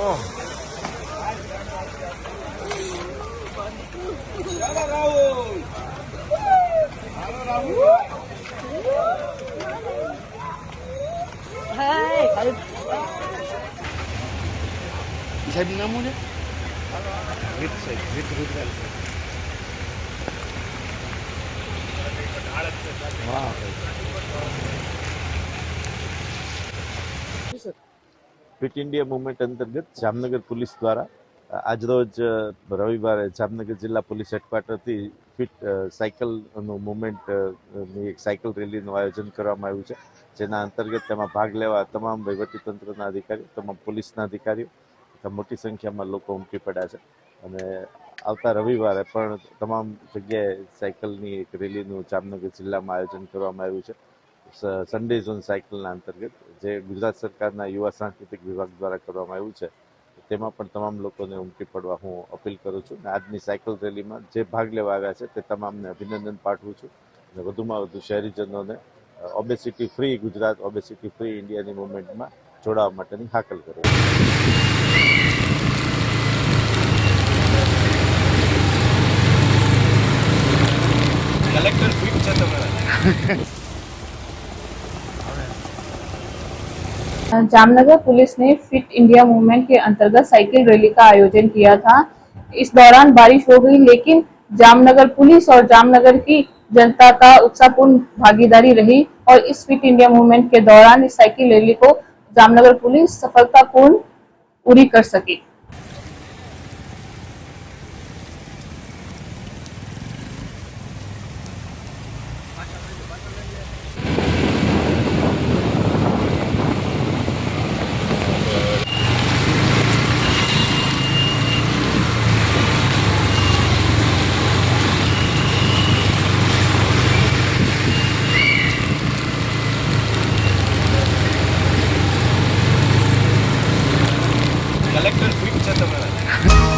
સાહેબ નામું ને રુદ્રાલ fit India movement અંતર્ગત જામનગર પોલીસ દ્વારા આજરોજ રવિવારે જામનગર જિલ્લા પોલીસ હેડક્વાર્ટરથી ફિટ સાયકલનું મુવમેન્ટની એક સાયકલ રેલીનું આયોજન કરવામાં આવ્યું છે, જેના અંતર્ગત તેમાં ભાગ લેવા તમામ વહીવટીતંત્રના અધિકારીઓ, તમામ પોલીસના અધિકારીઓ તથા મોટી સંખ્યામાં લોકો ઉમટી પડ્યા છે. અને આવતા રવિવારે પણ તમામ જગ્યાએ સાયકલની એક રેલીનું જામનગર જિલ્લામાં આયોજન કરવામાં આવ્યું છે. સન્ડે ઝોન સાયકલના અંતર્ગત જે ગુજરાત સરકારના યુવા સાંસ્કૃતિક વિભાગ દ્વારા કરવામાં આવ્યું છે, તેમાં પણ તમામ લોકોને ઉમટી પડવા હું અપીલ કરું છું. અને આજની સાયકલ રેલીમાં જે ભાગ લેવા આવ્યા છે તે તમામને અભિનંદન પાઠવું છું અને વધુમાં વધુ શહેરીજનોને obesity free Gujarat, obesity free ઇન્ડિયાની મુવમેન્ટમાં જોડાવા માટેની હાકલ કરું છું. कलेक्टर फिट છે તમારા जामनगर पुलिस ने फिट इंडिया मूवमेंट के अंतर्गत साइकिल रैली का आयोजन किया था। इस दौरान बारिश हो गई, लेकिन जामनगर पुलिस और जामनगर की जनता का उत्साहपूर्ण भागीदारी रही और इस फिट इंडिया मूवमेंट के दौरान इस साइकिल रैली को जामनगर पुलिस सफलतापूर्ण पूरी कर सकी। કલેક્ટર ફિટ છે તમારા